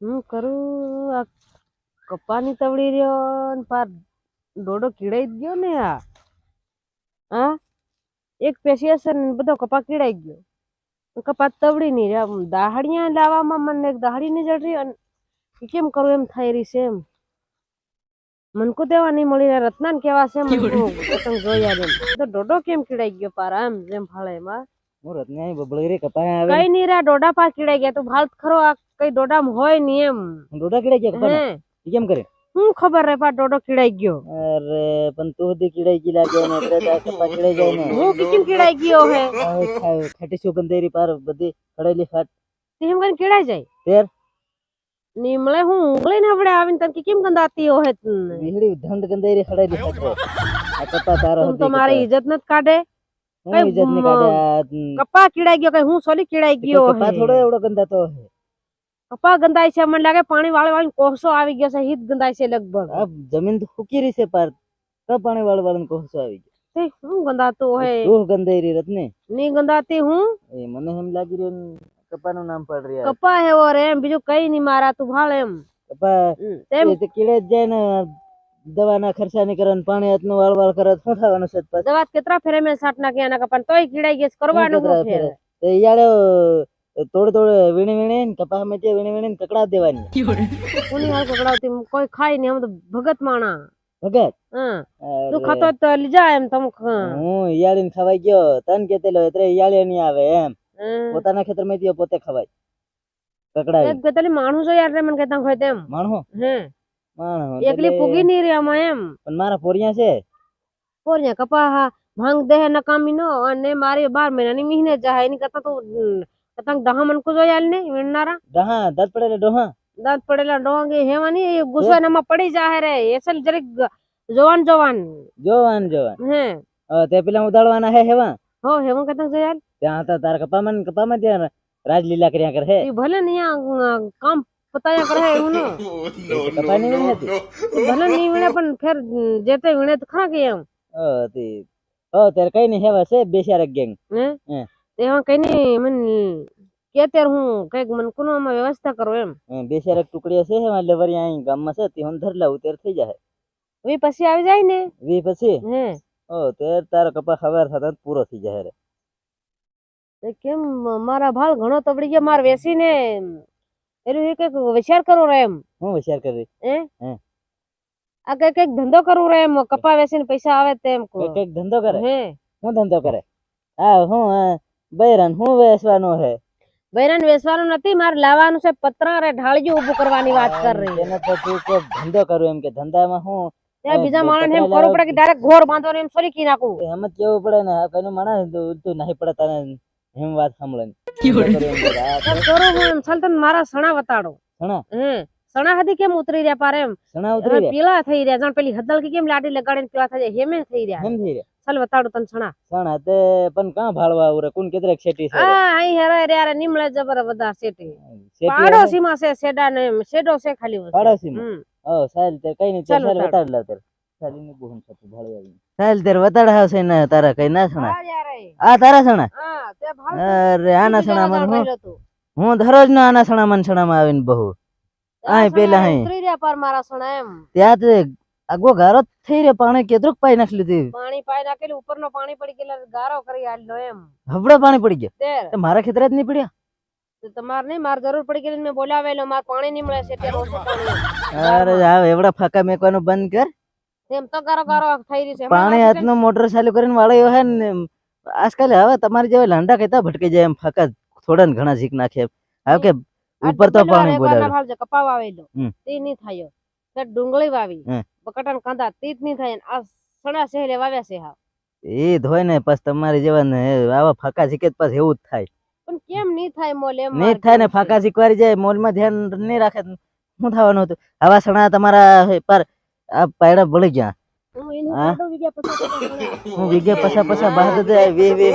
હું કરું આ કપાની તવડી રહ્યો ને પાર ડોડો કીડાઈ જ ગયો ને આ હા એક પેશિયસર ને બધો કપા કીડાઈ ગયો કપા તવડી નહીં રહ્યા દાહડિયા લાવવામાં મને એક દાહડી નહીં જડ રહી અને કેમ કરું એમ થઈ રહી છે એમ મનકો દેવા નહીં મળી રહ્યા રત્નાને કેવા છે મનકો પતંગ જોયા એમ તો ડોડો કેમ કીડાઈ ગયો પાર આમ જેમ ફાળે એમાં હું રત્નાઈ બબળી રે કપાય આવે કઈ નહીં રહ્યા ડોડા પા કીડાઈ ગયા તું ભાલ ખરો આ કઈ ડોડામાં હોય નહીં એમ ડોડા કીડાઈ ગયા કપાને હે ઈ કેમ કરે હું ખબર રે પા ડોડો કીડાઈ ગયો અરે પણ તું દી કીડાઈ ગઈ લાગે ને એટલે તાર કપા કીડાઈ જાય ને હું કેમ કીડાઈ ગયો હે ખાટી સુગંધેરી પાર બધી ખડેલી ફાટ તેમ કરીને કીડાઈ જાય તેર નીમળે હું ઉંગળી ને આપણે આવીને તને કેમ ગંદાતી હો હે વીહડી ધંડ ગંધેરી ખડેલી ફાટ આ કપા તારો તું તો મારી ઇજ્જત નત કાઢે હું ઇજ્જત ની કાઢે કપા કીડાઈ ગયો કઈ હું સોલી કીડાઈ ગયો કપા થોડો એવડો ગંદાતો હે કપા ગંદાય છે મને લાગે પાણી વાળી કોસો આવી ગયો છે હિત ગંદાય છે લગભગ આ જમીન તો ફૂકી રહી છે પાર કા પાણી વાળવાળાને કોસો આવી ગયો તે હું ગંદાતું હે તું ગંધાઈ રત્ને ની ગંદાતી હું એ મને એમ લાગી રહ્યું કપાનું નામ પડ રહ્યા કપા હેવો રે એમ બીજું કઈ નહીં મારા તું ભાળ એમ કપા તેમ એ તો કીડે જ જાય ને દવાના ખર્ચા નહીં કરે ને પાણી હાથનું વાળવાળ કરે તો શું થવાનું છે પાછું? દવા કેટલા ફેરે મેં સાટ નાખ્યા એના કપા તોય કીડાઈ ગયો છે, કરવાનું કેટલા હું ફેર ફેરે? તો ઈયાડે થોડે વીણી વીણી ને કપા મેચે વીણી વીણી ને કકડા દેવાની કોની હાલ કકડાવતી કોઈ ખાય નહીં, આમ તો ભગત માણા ભગત હા તું ખાતો હોય તો લીજા એમ તમ હું ઈયાળી ખવાઈ ગયો તન કેતેલો એટલે ઈયાળી નહીં આવે એમ પોતાના ખેતર માં પોતે ખવાય કકડાવી એક ગતલી માણું જો યાર મને કહેતા હોય તેમ માણો હે માણો એકલી પૂગી નહીં રે આમાં એમ પણ મારા પોરિયા છે પોરિયા કપા હા ભાંગ દે નકામી નો અને મારી 12 મહિનાની મહિને જાય એની કરતા તો પતંગ ડહા મન કો જો યાર ને વિણનારા ડહા દાંત પડેલા ડોહા દાંત પડેલા ડોંગે હેવાની ગુસ્સો એનામાં પડી જાય રે એસલ જરીક જોવાન જોવાન જોવાન જોવાન હે તે પેલા ઉદાડવાના હે હેવા હો હેવું કહેતા જો યાર ત્યાં હતા તારા કપામાં ત્યાં રાજલીલા કર્યા કરે હે એ ભલે ને કામ પતાયા કરે એવું નો કપા નહીં વીણી હતી ભલે નહીં વીણે પણ ફેર જે તે વીણે તો ખરા કે એમ ત્યારે કઈ નહીં હેવા છે બેસારક ગેંગ હે તેમાં કઈ નહીં મને કે ત્યારે હું કઈક મને કુનમાં વ્યવસ્થા કરો એમ બેસારક ટુકડીઓ છે હેવા લેવરી અહીં ગામમાં છે તે હું ધરલા ઉતેર થઈ જાય વી પછી આવી જાય ને વી પછી હે તેર તારો કપા ખબર થતા પૂરો થઈ જાય રે તે કેમ મારા ભાલ ઘણો તબડી ગયો માર વેસીને એનું એક એક વિચાર કરો રે એમ હું વિચાર કરી હે આ કઈક ધંધો કરવું રે એમ કપા વેસીને પૈસા આવે તેમ કો કઈક ધંધો કરે હે હું ધંધો કરે હા હું બૈરાન હું વેચવાનું હે બૈરાન વેચવાનું નથી મારે લાવવાનું છે પતરા રે ઢાળિયું ઊભું કરવાની વાત કર રહી એને તો તું કે ધંધો કરું એમ કે ધંધામાં હું ત્યાં બીજા માણસ એમ કરવું પડે કે ડાયરેક્ટ ઘોર બાંધો ને એમ સોરી કી નાખું એમ જ કેવું પડે ને આ કઈનું માણસ તું નહીં પડે તને એમ વાત સાંભળે કરું હું એમ ચાલ તને મારા સણા વતાડો સણા સણા હતી કેમ ઉતરી રહ્યા પાર એમ સણા ઉતરી રહ્યા પીળા થઈ રહ્યા જાણ પેલી હદલ કે કેમ લાડી લગાડીને પીળા થઈ જાય હેમે થઈ રહ્યા એમ થઈ રહ્યા ચાલ વતાડો તને સણા સણા તે પણ કાં ભાળવા આવરે કોણ કેતરેક શેટી છે આ અહીં હેરે યાર નિમળે જબર બધા સેટી પાડોશીમાં છે સેડા ને સેડો છે ખાલી પાડોશીમાં સાહેલ તે કઈ નહીં ચાલ વતાડ લાવ તાર સાલીની બહુન સાથે ભાળવા આવી સાહેલ તેર વતાડ આવશે ને તારા કઈ ના સણા આ તારા સણા અરે આના સણા મન હું દરરોજ નો આના સણા મન સણામાં આવીને બહુ આય પેલા આય ઉતરી રહ્યા પર મારા સણા એમ ત્યાં તે આગો ગારો થઈ રે પાણી કેદરુક પાઈ નાખલી હતી પાણી પાઈ નાખેલી ઉપરનો પાણી પડી ગયેલા ગારો કરી આલ્યો એમ હબડા પાણી પડી ગયો તેર તો મારા ખેતર જ નહીં પડ્યા તો તમાર નહીં માર જરૂર પડી ગયેલી મેં બોલાવેલો માર પાણી નહીં મળે છે તે ઓછું પાણી અરે આ એવડા ફાકા મેકવાનું બંધ કર એમ તો ગારો ગારો થઈ રહી છે પાણી હાથનો મોટર ચાલુ કરીને વાળ્યો હે ને આજકાલ હવે તમારી જેવા લાંડા કહેતા ભટકી જાય એમ ફાકા થોડા ને ઘણા ઝીક નાખે હવે કે ઉપર તો પાણી બોલાવે કપા વાવેલો તે નહીં થયો તે ડુંગળી વાવી બટાટા કાંદા તે જ નહીં થાય આ સણા સેહલે વાવ્યા છે હા એ ધોય ને પછી તમારી જેવા ને આવા ફાકા ઝીકે પછી એવું જ થાય પણ કેમ નહીં થાય મોલ એમ નહીં થાય ને ફાકા ઝીકવારી જાય મોલ માં ધ્યાન નહીં રાખે શું થવાનું હતું આવા સણા તમારા પર આ પાયડા બળી ગયા હું વીઘે પસા બહાર વે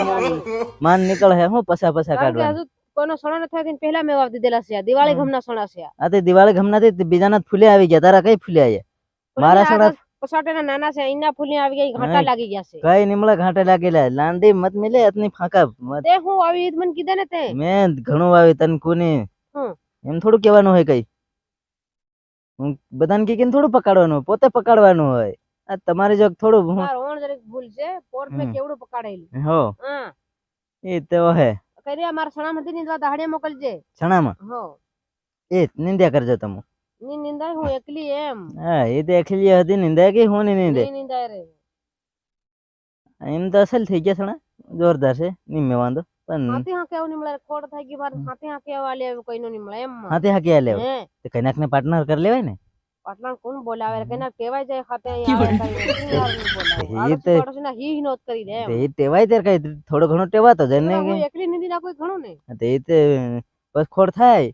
માન નીકળે હે હું પસા કાઢવા કોનો સણા ન થાય પહેલા મેં વાવી દીધેલા છે દિવાળી ઘમના સણા છે આ તે દિવાળી ઘમના થી બીજાના ફૂલે આવી ગયા તારા કઈ ફૂલે આવ્યા મારા સણા પસાટેના નાના છે અહીંના ફૂલે આવી ગયા ઘાટા લાગી ગયા છે કઈ નિમળા ઘાટે લાગેલા લાંડી મત મિલે અતની ફાકા તે હું આવી મને કીધે ને તે મેં ઘણું વાવી તન કોની એમ થોડું કહેવાનું હોય કઈ હું બધાને કીને થોડું પકડવાનું હોય, પોતે પકડવાનું હોય. આ તમારે જો થોડું માર ઓણ જરીક ભૂલ છે પોર મે કેવડું પકડેલું હો હા એ તો હે કર્યા માર સણા માંથી નીંદવા દાહડે મોકલજે છણામાં હો એ નિંદ્યા કરજો તમે ની નિંદાય હું એકલી એમ હા એ તો એકલી હતી નિંદાય કે હું નહીં નિંદે ની નિંદાય રે એમ તો અસલ થઈ ગયા છણા જોરદાર છે નિમે વાંધો પણ હાથી હા કેવું ની મળે ખોડ થઈ ગઈ માર હાથી હા કેવા લે કોઈ નો ની મળે એમ હાથી હાકી આલે તો કઈનાક ને પાર્ટનર કરી લેવાય ને પાટલા કોણ બોલાવે કઈના કેવાય જાય ખાતે અહીં આવે કરી એ તો પાડોશી ના હી નોત કરી દે એમ એ ટેવાય ત્યારે કઈ થોડો ઘણો ટેવાતો જાય ને હું એકલી નીંદી ના કોઈ ઘણું ને એ તે બસ ખોડ થાય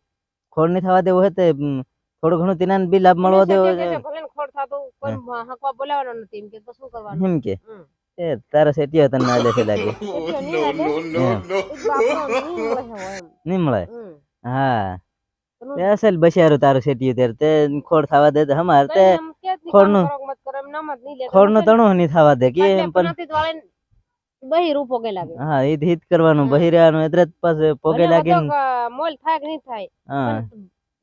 ખોડ ની થવા દેવું હોય તો થોડું ઘણું તેના બી લાભ મળવો દેવો ભલે ખોડ થાતો કોઈ હકવા બોલાવવાનો નથી એમ કે તો શું કરવાનું એમ કે એ તારા સેટિયો તને ના લેખે લાગે નહીં મળે હા અસલ બસિયારું તારું સેટિયું ત્યારે તે ખોડ થવા દે હમાર તે ખોડ નું તણું નહીં થવા દે કે પણ બહી રૂપ પોગે લાગે હા ઈ હિત કરવાનું બહી રહેવાનું એટલે જ પાસે પોગે લાગે મોલ થાય કે નહીં થાય હા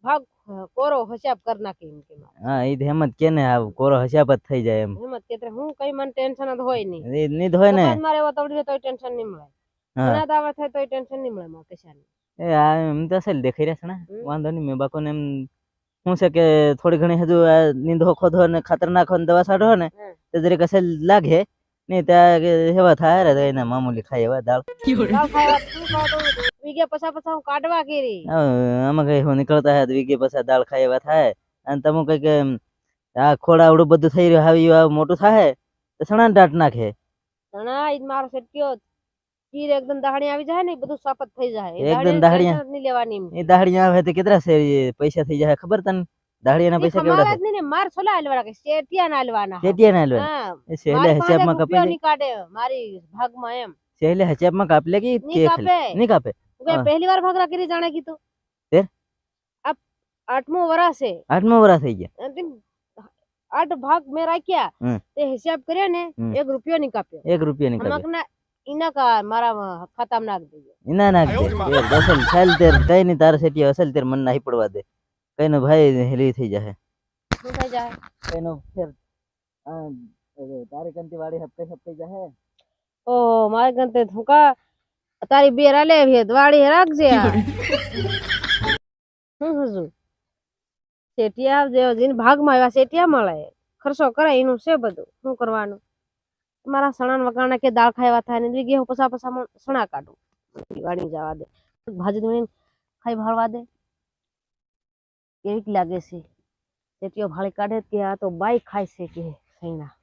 ભાગ કોરો હિસાબ કર નાખી એમ કે હા ઈ હેમત કે ને આ કોરો હિસાબ જ થઈ જાય એમ હિંમત કે હું કઈ મને ટેન્શન જ હોય નહીં એ નહીં હોય ને મારે એવો તવડી તો ટેન્શન નહીં મળે ઘણા દાવા થાય તો ટેન્શન નહીં મળે મારે કશાની એ આ એમ તો અસલ દેખાઈ રહ્યા છે ને વાંધો નહીં મેં બાકોને એમ શું છે કે થોડી ઘણી હજુ નીંદો ખોદો ને ખાતર નાખો ને દવા છાંટો ને તો જરીક અસલ લાગે નહીં ત્યાં એવા થાય રે એને મામૂલી ખાય એવા દાળ વીગે પછા પછા હું કાઢવા કેરી આમાં કઈ હું નીકળતા હે વીગે પછા દાળ ખાય એવા થાય અને તમે કઈક આ ખોડાવડું બધું થઈ રહ્યું આવી મોટું થાય તો સણા દાટ નાખે સણા ઈ મારો સેટ્યો કીર એકદમ દાહડી આવી જાય ને બધું સાપત થઈ જાય એકદમ દાહડિયા નહીં લેવાની એ દાહડિયા આવે તો કેટલા પૈસા થઈ જાય ખબર તને દાહડિયાના પૈસા કેવડા છે ને માર છોલા આલવાના કે શેટિયા ના આલવાના શેટિયા ના આલવાના એ સેલે હિસાબમાં કાપી ની કાઢે મારી ભાગમાં એમ સેલે હિસાબમાં કાપ લે કે નહીં કાપે પહેલી વાર ભાગરા કરી જાણે કીધું ફેર આ 8મો વરસ છે 8મો વરસ થઈ ગયા 8 ભાગ મે રાખ્યા તે હિસાબ કર્યો ને 1 રૂપિયો નહીં કાપ્યો 1 રૂપિયો નહીં કાપ્યો ઇના કા મારા ખાતામાં નાખ દેજો ઇના નાખ દે અસલ ચાલ તેર કઈ નહીં તારા સેટિયો અસલ તેર મન નહીં પડવા દે કઈ નો ભાઈ હેલી થઈ જાય શું થઈ જાય કઈ નો ફેર તારી કંતી વાડી હપ્તે જાય ઓ મારે કંતે થુકા તારી બેરા લે વાડી રાખજે હું હજુ સેટિયા જેવો જીન ભાગમાં આવ્યા સેટિયા મળે ખર્ચો કરે એનું છે બધું શું કરવાનું મારા સણા વગાણા કે દાળ ખાવા થાય ને વીગે હું પછા સણા કાઢું વાડી જવા દે ભાજી ધોઈને ખાઈ ભાળવા દે કેવીક લાગે છે સેટિયો ભાળી કાઢે કે આ તો બાઈ ખાય છે કે સૈના